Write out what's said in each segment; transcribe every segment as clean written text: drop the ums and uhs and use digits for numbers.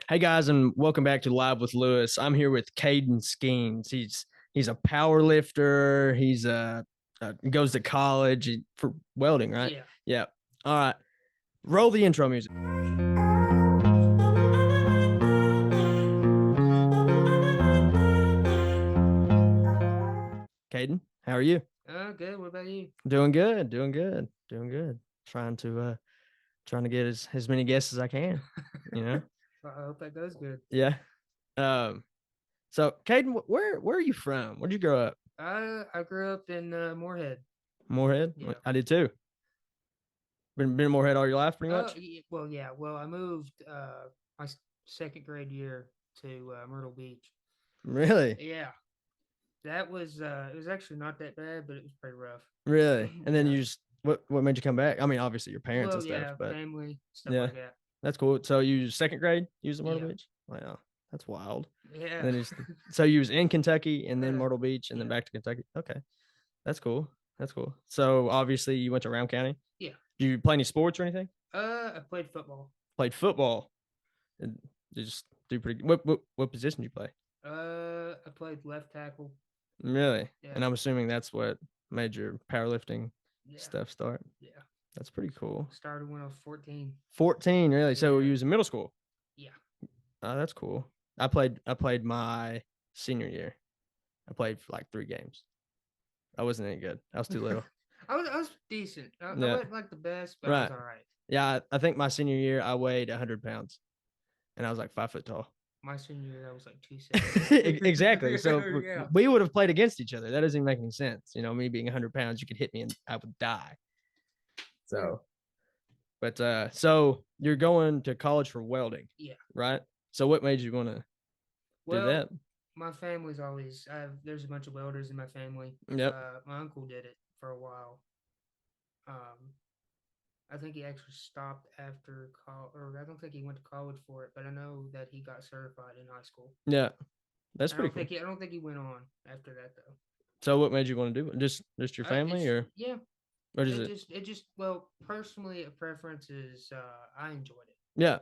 Hey guys, and welcome back to Live with Lewis. I'm here with Kadyn Skeens. He's a power lifter. He's goes to college for welding, right? Yeah. Yeah. All right. Roll the intro music. Kadyn, how are you? Good. What about you? Doing good. Doing good. Doing good. Trying to get as many guests as I can. You know. I hope that goes good. Yeah. Um. So, Kadyn, where are you from? Where'd you grow up? I grew up in Moorhead. Moorhead. Yeah. I did too. Been in Moorhead all your life, pretty Oh, much. well, yeah. Well, I moved my second grade year to Myrtle Beach. Really? Yeah. That was it was actually not that bad, but it was pretty rough. Really? And then Yeah. you just what made you come back? I mean, obviously your parents and Well, stuff, yeah, but family stuff yeah, like that. that's cool. So you second grade, you was at Myrtle Yeah. Beach? Wow, that's wild. And Yeah. then so you was in Kentucky and then uh, Myrtle Beach and then yeah. back to Kentucky. Okay, that's cool. That's cool. So obviously you went to Round County. Yeah. Did you play any sports or anything? I played football. Played football. And you just do pretty. What position did you play? I played left tackle. Really? Yeah. And I'm assuming that's what made your powerlifting Yeah. stuff start. Yeah. That's pretty cool. Started when I was 14. 14, really? So Yeah. you was in middle school. Yeah. Oh, that's cool. I played my senior year. I played for like 3 games. I wasn't any good. I was too little. I was decent. I Yeah. wasn't like the best, but I was Right. all right. Yeah. I think my senior year I weighed 100 pounds, and I was like 5 foot tall. My senior year, I was like 270. Exactly. So Yeah. we would have played against each other. That doesn't even make any sense. You know, me being 100 pounds, you could hit me and I would die. So, but so you're going to college for welding, Yeah. right? So what made you want to do Well, that? my family's always. There's a bunch of welders in my family. Yep. My uncle did it for a while. Um, I think he actually stopped after college, or I don't think he went to college for it, but I know that he got certified in high school. Yeah. That's pretty cool. I don't think he went on after that though. So what made you want to do it? Just your family, or Yeah, what is it? Well, personally, a preference is I enjoyed it. Yeah.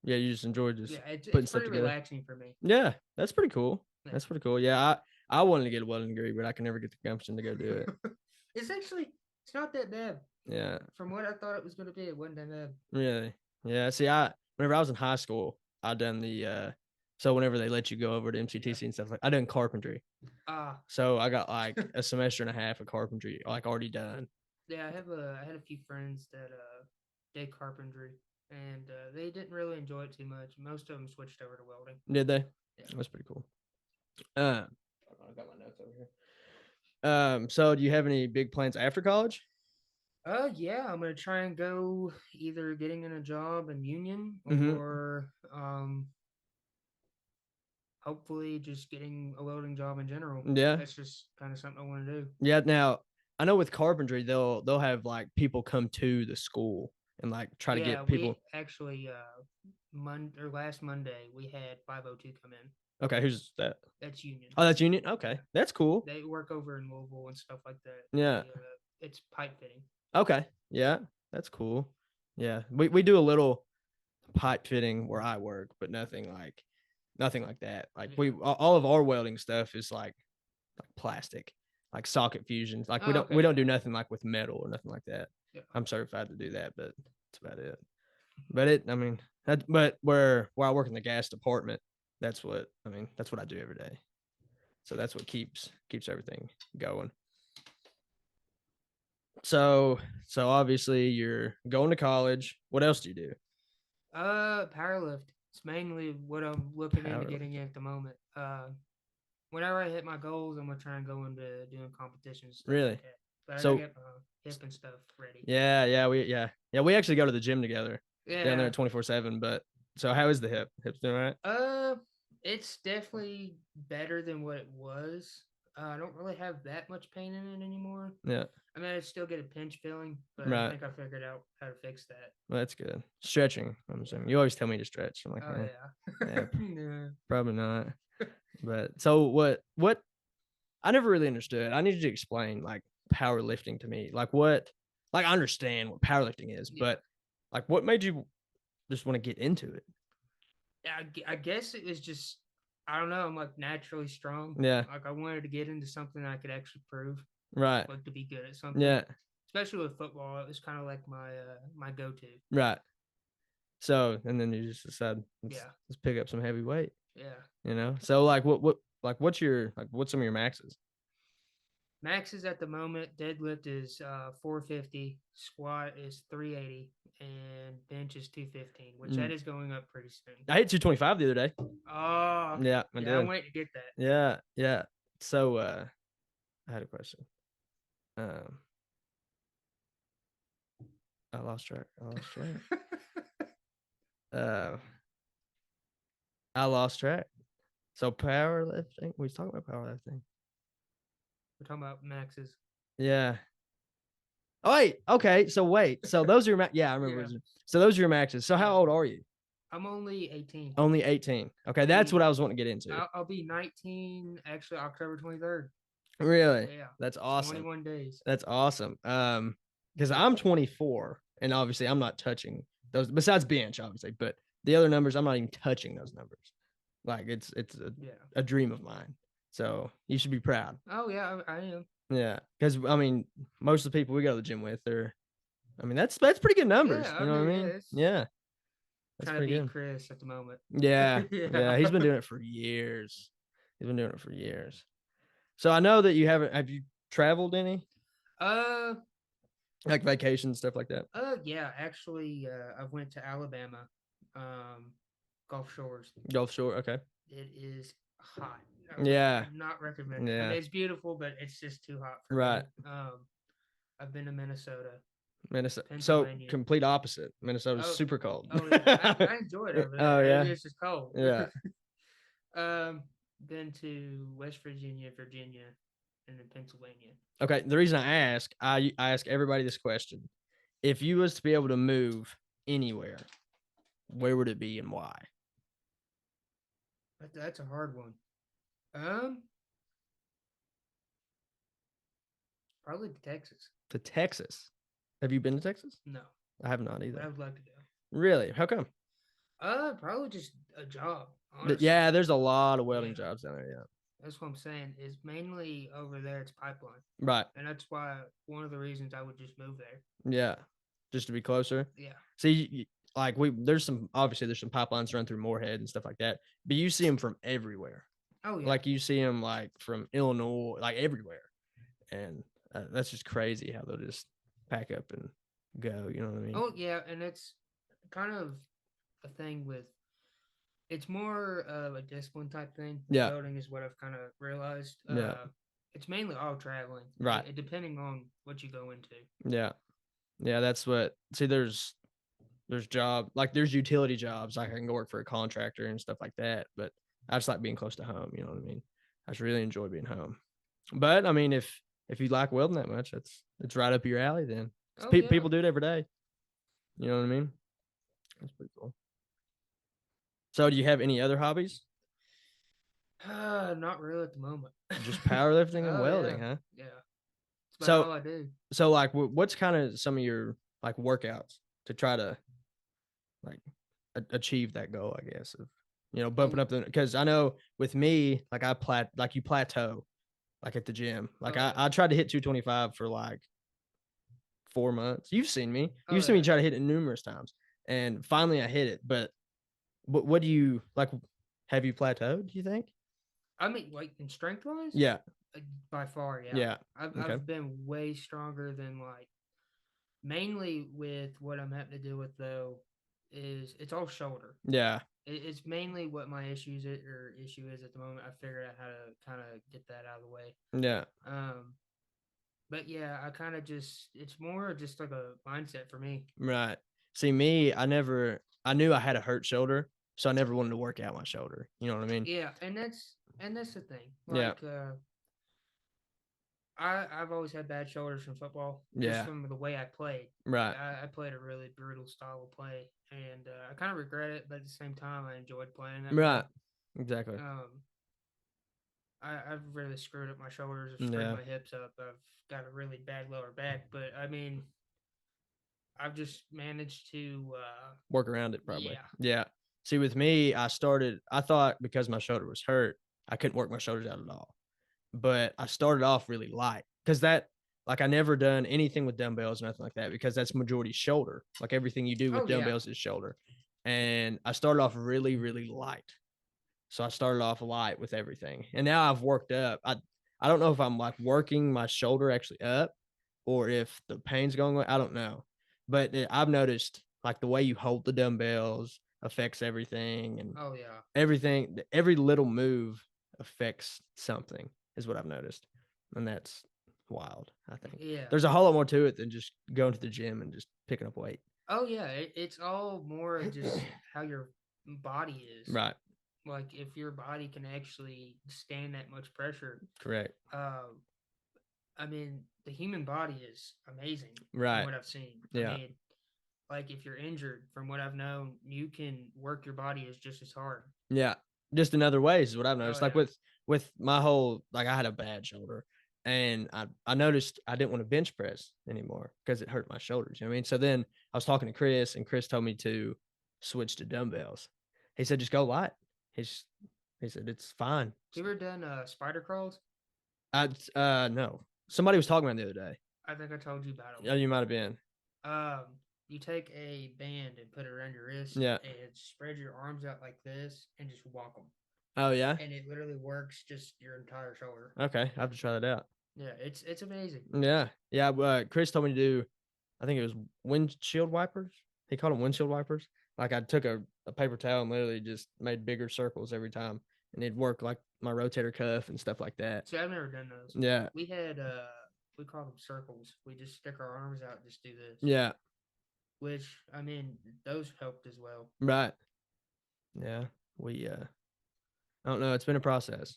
Yeah, you just enjoy just Yeah, putting it's stuff pretty together. relaxing for me. Yeah, that's pretty cool. Yeah. That's pretty cool. Yeah, I wanted to get a welding degree, but I can never get the gumption to go do it. It's not that bad. Yeah. From what I thought it was going to be, it wasn't that bad. Really? Yeah. See, whenever I was in high school, I done the so whenever they let you go over to MCTC and stuff, like I done carpentry. So I got like a semester and a half of carpentry like already done. Yeah, I had a few friends that did carpentry, and they didn't really enjoy it too much. Most of them switched over to welding. Did they? Yeah. That's pretty cool. I got my notes over here. So do you have any big plans after college? Yeah, I'm gonna try and go either getting in a job in union Mm-hmm. or hopefully just getting a welding job in general. Yeah. That's just kind of something I want to do. Yeah. Now I know with carpentry they'll have like people come to the school and like try to get people. We actually last Monday we had 502 come in. Okay, who's that? That's union. Oh, that's union. Okay, that's cool. They work over in Louisville and stuff like that. Yeah. It's pipe fitting. Okay. Yeah, that's cool. Yeah, we do a little pipe fitting where I work, but nothing like that. Like all of our welding stuff is like plastic, like socket fusions. Like we don't do nothing like with metal or nothing like that. Yeah. I'm certified to do that, but that's about it. But where I work in the gas department, that's what I do every day. So that's what keeps everything going. So obviously you're going to college. What else do you do? Powerlift. It's mainly what I'm looking into getting at the moment. Whenever I hit my goals, I'm gonna try and go into doing competitions. Really? Like but so I gotta get my hip and stuff ready. We actually go to the gym together. Yeah. Down there 24/7. But so how is the hip? Hip's doing all right? It's definitely better than what it was. I don't really have that much pain in it anymore. Yeah. I mean, I still get a pinch feeling, but right. I think I figured out how to fix that. Well, that's good. Stretching, I'm assuming. You always tell me to stretch. I'm like, yeah. Yeah, probably not. But so what? I never really understood. I need you to explain like powerlifting to me. Like what? Like I understand what powerlifting is, but like what made you just want to get into it? I guess it was just I don't know. I'm like naturally strong. Yeah. Like I wanted to get into something I could actually prove, Right. like to be good at something. Yeah. Especially with football, it was kind of like my go to. Right. So, and then you just decide, Yeah. let's pick up some heavy weight. Yeah. So like what's some of your maxes? Maxes at the moment, deadlift is 450, squat is 380, and bench is 215, which that is going up pretty soon. I hit 225 the other day. Oh, Yeah, I yeah, did. I'm waiting to get that. Yeah. So I had a question. I lost track. I lost track. So powerlifting. We was talking about powerlifting. We're talking about maxes. Yeah. Oh wait. Okay. So wait. So those are your yeah, I remember. Yeah. So those are your maxes. So how old are you? I'm only 18. Only 18. Okay, that's what I was wanting to get into. I'll be 19 actually October 23rd. Really? Yeah. That's awesome. 21 days. That's awesome. Because I'm 24, and obviously I'm not touching those besides bench, obviously, but the other numbers, I'm not even touching those numbers. Like it's a dream of mine. So you should be proud. Oh yeah, I am. Yeah, because I mean, most of the people we go to the gym with are, I mean, that's pretty good numbers. Yeah, you know what I mean? Yeah. That's trying to beat Chris at the moment. Yeah. Yeah. He's been doing it for years. So I know that you have you traveled any? Like vacation stuff like that. Yeah, actually, I went to Alabama, Gulf Shores. Gulf Shore, okay. It is hot. Yeah. I would not recommend it. I mean, it's beautiful, but it's just too hot for right. me. I've been to Minnesota. So complete opposite. Minnesota's super cold. Oh yeah, I enjoyed it over there. Oh yeah, it's just cold. Yeah. Been to West Virginia, and then Pennsylvania. Okay, the reason I ask everybody this question: if you was to be able to move anywhere, where would it be and why? That's a hard one. Probably to Texas. To Texas. Have you been to Texas? No. I have not either. But I would like to go. Really? How come? Probably just a job. Honestly. Yeah, there's a lot of welding jobs down there. Yeah. That's what I'm saying. Is mainly over there. It's pipeline. Right. And that's why one of the reasons I would just move there. Yeah. Just to be closer. Yeah. See, like there's some pipelines run through Moorhead and stuff like that, but you see them from everywhere. Oh yeah. Like you see them like from Illinois, like everywhere, and that's just crazy how they'll just pack up and go. You know what I mean? Oh yeah, and it's kind of a thing with. It's more of a discipline type thing. Yeah. Welding is what I've kind of realized. Yeah. It's mainly all traveling. Right. Depending on what you go into. Yeah. Yeah, that's what. See, there's there's utility jobs. Like I can go work for a contractor and stuff like that, but I just like being close to home. You know what I mean? I just really enjoy being home. But I mean, if you like welding that much, it's right up your alley. Then people do it every day. You know what I mean? That's pretty cool. So, do you have any other hobbies? Not really at the moment. Just powerlifting and welding, huh? Yeah. That's all I do. So, like, what's kind of some of your like workouts to try to like achieve that goal? I guess of bumping up because I know with me, like you plateau, like at the gym. Like I tried to hit 225 for like 4 months. You've seen me. You've seen me try to hit it numerous times, and finally I hit it. But what do you like? Have you plateaued? Do you think? I mean, like in strength wise? Yeah. By far, yeah. Yeah. I've been way stronger than like mainly with what I'm having to deal with though is it's all shoulder. Yeah. It's mainly what my issue is at the moment. I figured out how to kind of get that out of the way. Yeah. But yeah, I kind of it's more just like a mindset for me. Right. See, me, I knew I had a hurt shoulder, so I never wanted to work out my shoulder. You know what I mean? Yeah, and that's the thing. Like, I've always had bad shoulders from football. Just from the way I played. Right. I played a really brutal style of play, and I kind of regret it, but at the same time, I enjoyed playing that. Right. Exactly. I've really screwed up my shoulders. I've screwed my hips up. I've got a really bad lower back, but I mean, I've just managed to work around it probably. Yeah. See, with me, I thought because my shoulder was hurt, I couldn't work my shoulders out at all. But I started off really light because I never done anything with dumbbells, nothing like that, because that's majority shoulder. Like everything you do with Oh yeah. dumbbells is shoulder. And I started off really, really light. So I started off light with everything. And now I've worked up. I don't know if I'm like working my shoulder actually up or if the pain's going away. I don't know. But I've noticed like the way you hold the dumbbells affects everything, and Oh yeah. every little move affects something is what I've noticed. And that's wild, I think. Yeah. There's a whole lot more to it than just going to the gym and just picking up weight. Oh yeah. It's all more of just how your body is. Right. Like if your body can actually stand that much pressure. Correct. I mean, the human body is amazing Right. from what I've seen. Yeah. I mean, like if you're injured, from what I've known, you can work your body as just as hard. Yeah. Just in other ways is what I've noticed. Oh, Like yeah. with my whole, like I had a bad shoulder, and I noticed I didn't want to bench press anymore because it hurt my shoulders. You know what I mean? So then I was talking to Chris, and Chris told me to switch to dumbbells. He said, just go light. He's he said it's fine. You ever done spider crawls? No. Somebody was talking about it the other day. I think I told you about Yeah, them. you might have been. You take a band and put it around your wrist, Yeah. and spread your arms out like this, and just walk them. Oh yeah. And it literally works just your entire shoulder. Okay, I have to try that out. Yeah, it's amazing. Yeah, yeah. Chris told me to do, I think it was windshield wipers. He called them windshield wipers. Like I took a paper towel and literally just made bigger circles every time, and it'd work like my rotator cuff and stuff like that. See, I've never done those. Yeah, We had we call them circles. We just stick our arms out and just do this. yeah, Which I mean, those helped as well. right. Yeah, we I don't know. It's been a process.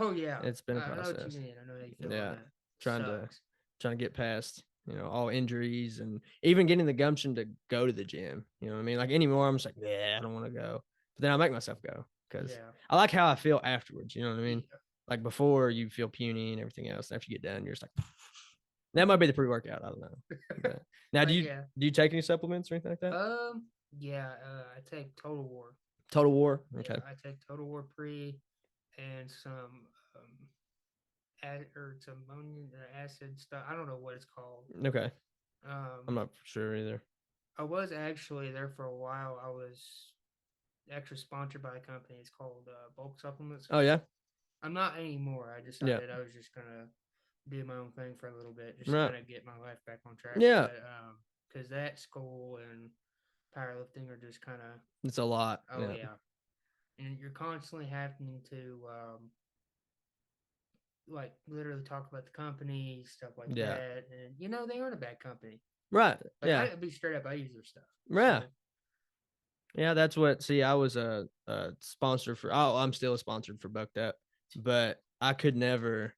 Oh yeah, It's been a I know what process. you mean. I know how you feel. Yeah, On that. trying Sucks. to get past all injuries and even getting the gumption to go to the gym. You know what I mean? Like anymore, I'm just like, yeah, I don't want to go. But then I make myself go because Yeah. I like how I feel afterwards. You know what I mean? Yeah. Like before, you feel puny and everything else. After you get done, you're just like, that might be the pre-workout. I don't know. But now, But do yeah. you take any supplements or anything like that? Yeah. I take Total War. Total War. Okay. Yeah, I take Total War pre and some or some ammonium acid stuff. I don't know what it's called. Okay. I'm not sure either. I was actually there for a while. I was actually sponsored by a company. It's called Bulk Supplements. Oh yeah. I'm not anymore. I decided I was just gonna do my own thing for a little bit, just kind of get my life back on track. Yeah. Because that school and powerlifting are just kind of, it's a lot. oh yeah, and you're constantly having to like literally talk about the company, stuff like that, and they aren't a bad company, right? Like, yeah, I'd be straight up. I use their stuff. Yeah. So, yeah, that's what. See, I was a sponsor for. Oh, I'm still a sponsored for Bucked Up, but I could never.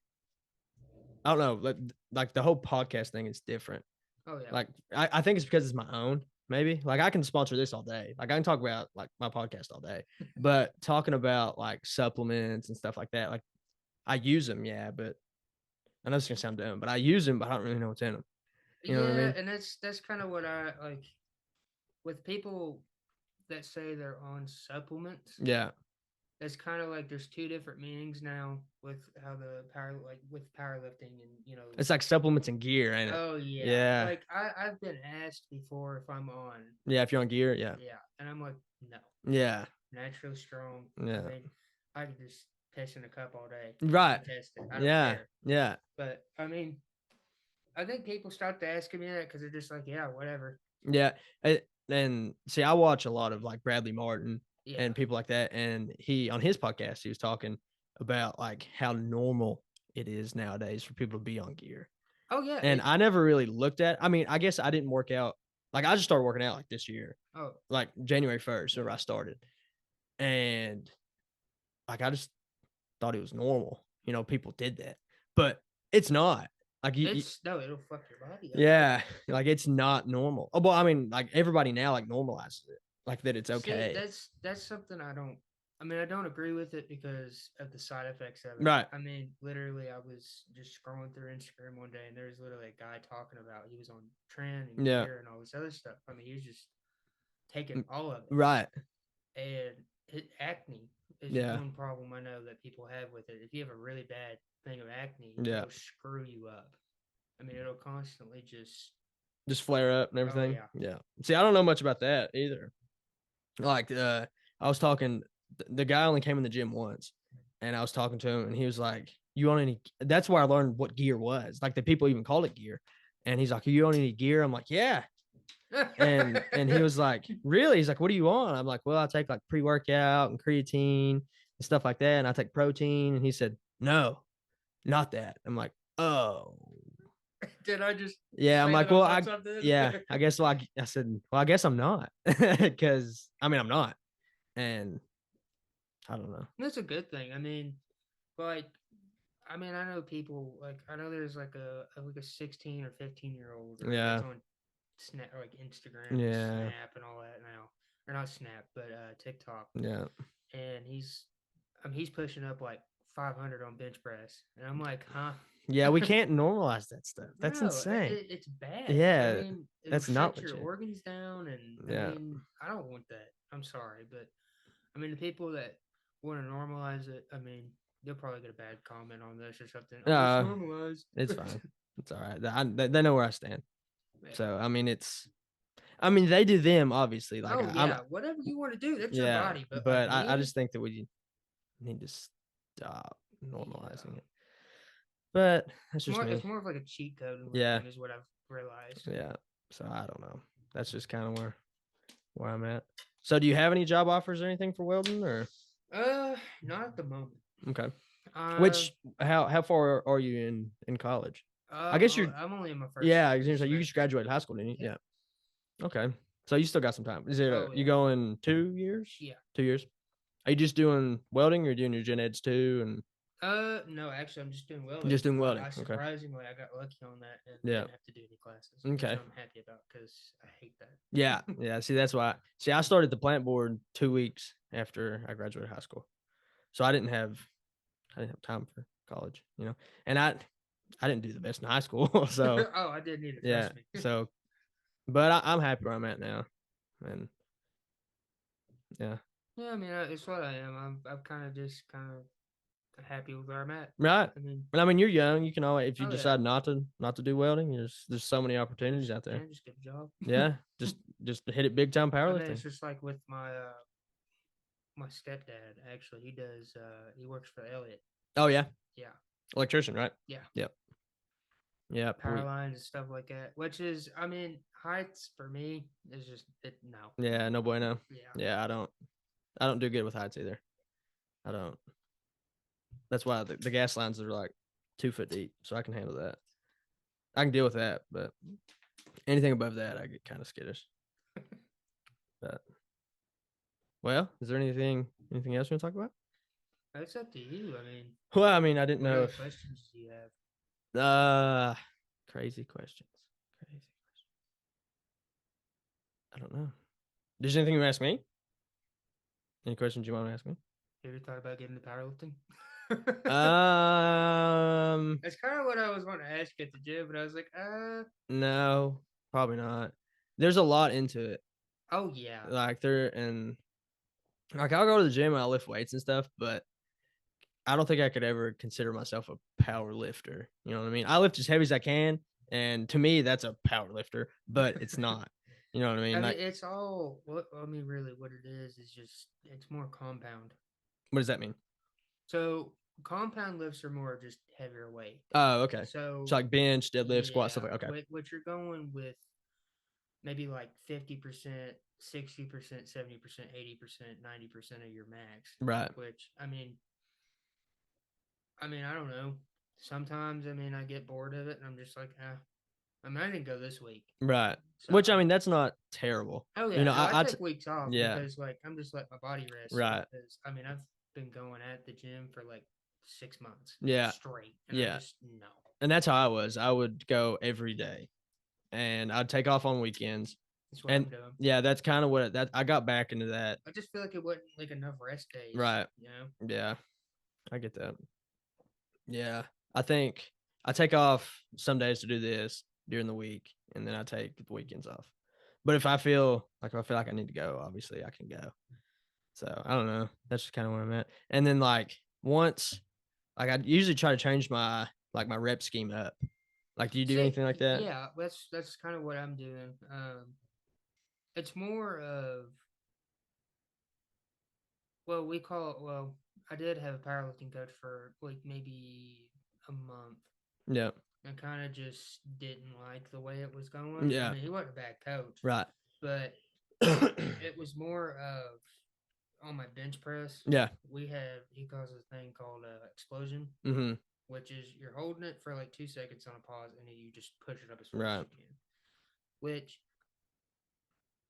I don't know. Like the whole podcast thing is different. oh yeah. Like I think it's because it's my own. Maybe like I can sponsor this all day. Like I can talk about like my podcast all day, but talking about like supplements and stuff like that, like I use them, yeah. But I know it's gonna sound dumb, but I use them, but I don't really know what's in them. You know what I mean? And that's kind of what I like with people that say they're on supplements. Yeah. It's kind of like there's two different meanings now with how the with powerlifting and it's like supplements and gear, ain't it? Oh yeah. Yeah. Like I've been asked before if I'm on. Yeah, if you're on gear, yeah. Yeah, and I'm like, no. Yeah. Naturally strong. Yeah. I mean, I could just piss in a cup all day. Right. Test it. I don't yeah. care. Yeah. But I mean, I think people stopped asking me that because they're just like, yeah, whatever. Yeah. And see, I watch a lot of like Bradley Martin and people like that. And he, on his podcast, he was talking about like how normal it is nowadays for people to be on gear. Oh yeah. And I never really looked at, I mean, I guess I didn't work out. Like I just started working out like this year. Oh. Like January 1st, whenever I started. And like I just thought it was normal. People did that. But it's not. Like no, it'll fuck your body up. Yeah, like it's not normal. Oh, well, I mean, like everybody now like normalizes it, like that it's okay. See, that's something I don't agree with it because of the side effects of it. Right. I mean, literally, I was just scrolling through Instagram one day, and there was literally a guy talking about he was on Tren and gear and all this other stuff. I mean, he was just taking all of it. Right. and acne is Yeah. one problem I know that people have with it. If you have a really bad thing of acne, Yeah. it'll screw you up. I mean, it'll constantly Just flare up and oh everything. yeah. Yeah. See, I don't know much about that either. Like, I was talking, the guy only came in the gym once, and I was talking to him, and he was like, "You want any?" That's where I learned what gear was. Like, the people even called it gear. And he's like, "You want any gear?" I'm like, "Yeah." And he was like, "Really?" He's like, "What do you want?" I'm like, "Well, I take like pre-workout and creatine and stuff like that, and I take protein." And he said, "No, not that." I'm like, "Oh." Did I just Yeah, I'm slam like, it on "Well, top of something? yeah, I guess." So I said, "Well, I guess I'm not," because I mean, I'm not, and I don't know. That's a good thing. I mean, like, I mean, I know people like I know there's like a 16 or 15-year-old or that's Yeah, on Snap, like Instagram and yeah, Snap and all that now, or not Snap, but TikTok, yeah, and he's pushing up like 500 on bench press, and I'm like, huh? yeah. We can't normalize that stuff. That's No, insane. it's bad. I Yeah, mean, it'll that's not shut your legit. organs down, and I Yeah, mean, I don't want that. I'm sorry, but I mean, the people that want to normalize it, I mean, they'll probably get a bad comment on this or something. Oh, it's uh, normalized. it's fine. It's all right. They know where I stand. Yeah. So I mean, I mean, they do them obviously. Like Oh I'm, yeah, whatever you want to do, that's your yeah, body. But like but I me, just think that we need to stop normalizing yeah, it. But that's it's just more me. it's more of like a cheat code than Yeah, anything, is what I've realized. yeah. So I don't know. That's just kind of where I'm at. So do you have any job offers or anything for welding or Not at the moment. okay? Uh, Which how far are you in college? I I'm guess you're I'm only in my first yeah. I was gonna say you just semester. graduated high school, didn't you? Yeah. Yeah. Okay. So you still got some time. Is it Oh you yeah. going 2 years? Yeah. 2 years? Are you just doing welding or doing your gen eds too? And No, actually, I'm just doing you're welding. just doing welding. I Okay. surprisingly I got lucky on that and Yeah. didn't have to do any classes, which Okay. I'm happy about because I hate that. Yeah. Yeah. See, that's why. See, I started the plant board 2 weeks after I graduated high school, so I didn't have time for college, and I didn't do the best in high school, so Oh, I didn't either. yeah. Trust me. So, but I'm happy where I'm at now, and yeah. Yeah, I mean, it's what I am. I'm kind of just kind of happy with where I'm at. Right. I mean, And I mean, you're young. You can always, if you oh yeah, decide not to do welding, there's so many opportunities out there. just get a job. Yeah, just hit it big time I mean, it's powerlifting. just like with my stepdad. Actually, he works for Elliot. Oh yeah, Yeah, electrician, right? yeah, Yep. Yep. power lines and stuff like that. Which is, I mean, heights for me is just no. Yeah, no bueno. Yeah, Yeah, I don't do good with heights either. I don't. That's why the gas lines are like 2 foot deep, so I can handle that. I can deal with that, but anything above that, I get kind of skittish. But well, is there anything else you want to talk about? it's up to you. I mean, Well, I mean, I didn't what know other if questions do you have? crazy questions. Crazy. I don't know. There's anything you ask me? Any questions you want to ask me? Have you thought about getting into powerlifting? Um, That's kind of what I was wanting to ask you at the gym, but I was like, no, probably not. There's a lot into it. oh yeah. Like I'll go to the gym and I'll lift weights and stuff, but I don't think I could ever consider myself a power lifter. You know what I mean? I lift as heavy as I can, and to me, that's a power lifter, but it's not. You know what I mean? I mean, Like, it's all what I mean. Really, what it is just it's more compound. what does that mean? So compound lifts are more just heavier weight. Oh, okay. So So like bench, deadlift, squat, stuff yeah, like okay. what you're going with maybe like 50%, 60%, 70%, 80%, 90% of your max. Right. Which I mean, I don't know. Sometimes I mean I get bored of it and I'm just like, I mean, I didn't go this week. Right. So Which I mean, that's not terrible. oh yeah, no, I I take weeks off yeah. because like I'm just letting my body rest. Right. Because I mean I've been going at the gym for like 6 months Yeah. straight, and I Yeah. just no. And that's how I was. I would go every day, and I'd take off on weekends. That's what And I'm doing. yeah, that's kind of what that I got back into that. I just feel like it wasn't like enough rest days. Right. You know. Yeah. I get that. Yeah. I think I take off some days to do this during the week, and then I take the weekends off. But if I feel like I need to go, obviously I can go. So I don't know. That's just kind of where I'm at. And then like once, like I usually try to change my rep scheme up. Like, do you do See, anything like that? yeah, that's kind of what I'm doing. It's more of, well, I did have a powerlifting coach for like maybe a month. Yeah. I kind of just didn't like the way it was going. I Yeah. mean, he wasn't a bad coach, Right. but it was more of on my bench press. Yeah. He calls a thing called explosion, Mm-hmm. which is you're holding it for like 2 seconds on a pause and then you just push it up as far as Right. you can. Which,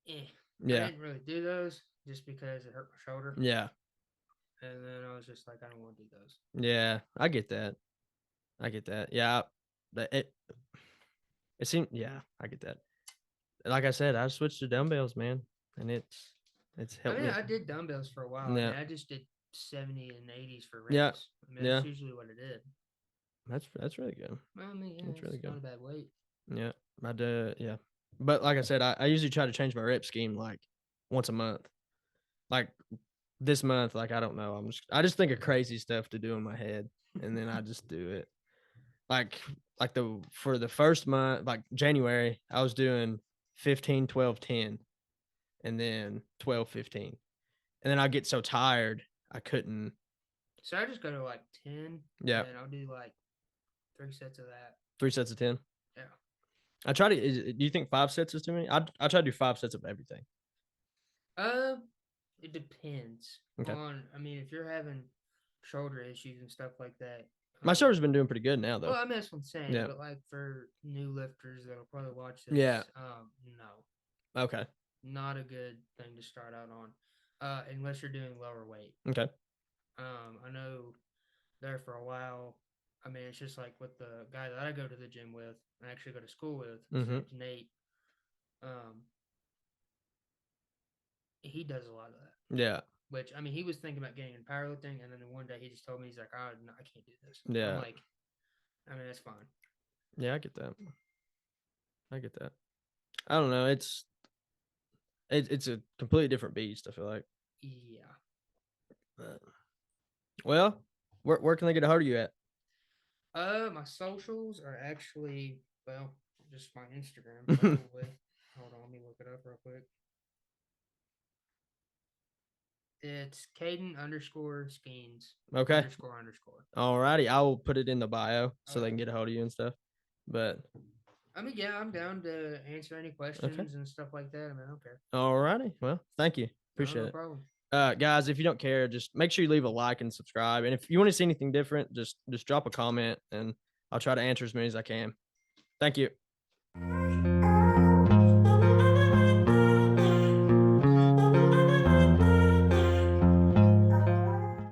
I Yeah. didn't really do those just because it hurt my shoulder. Yeah. And then I was just like, I don't want to do those. Yeah. I get that. Yeah. But it seemed, yeah, I get that. Like I said, I switched to dumbbells, man, and it's I helped mean, me. I did dumbbells for a while. I Yeah. mean, I just did 70 and 80s for Yeah. reps. I mean, Yeah. that's usually what I did. That's really good. Well, I mean, yeah, That's really it's not good. a bad weight. Yeah. I do. Yeah. But like I said, I usually try to change my rep scheme like once a month. Like this month, like I don't know. I just think of crazy stuff to do in my head, and then I just do it. Like for the first month, like January, I was doing 15, 12, 10, and then 12, 15. And then I get so tired, I couldn't. So I just go to like 10. Yeah. And I'll do like 3 sets of that. 3 sets of 10. Yeah. I try to. Do you think 5 sets is too many? I try to do 5 sets of everything. It depends Okay. on. I mean, if you're having shoulder issues and stuff like that. My shoulder's been doing pretty good now, though. Well, I mean, that's what I'm saying. Yeah. But like for new lifters that'll probably watch this, Yeah. No, Okay. not a good thing to start out on, unless you're doing lower weight. Okay. I know there for a while. I mean, it's just like with the guy that I go to the gym with, and actually go to school with. His Mm-hmm. name's Nate. He does a lot of that. Yeah. Which, I mean, he was thinking about getting in powerlifting, and then one day he just told me, he's like, oh, no, I can't do this. Yeah. I'm like, I mean, that's fine. Yeah, I get that. I don't know. It's a completely different beast, I feel like. Yeah. Well, where can they get a hold of you at? My socials are actually, well, just my Instagram, probably. Hold on, let me look it up real quick. It's Kadyn _Skeens. Okay. __. Alrighty. I will put it in the bio so they can get a hold of you and stuff. But I mean, yeah, I'm down to answer any questions and stuff like that. I mean, I don't care. Alrighty. Well, thank you. Appreciate it. No problem. Guys, if you don't care, just make sure you leave a like and subscribe. And if you want to see anything different, just drop a comment and I'll try to answer as many as I can. Thank you.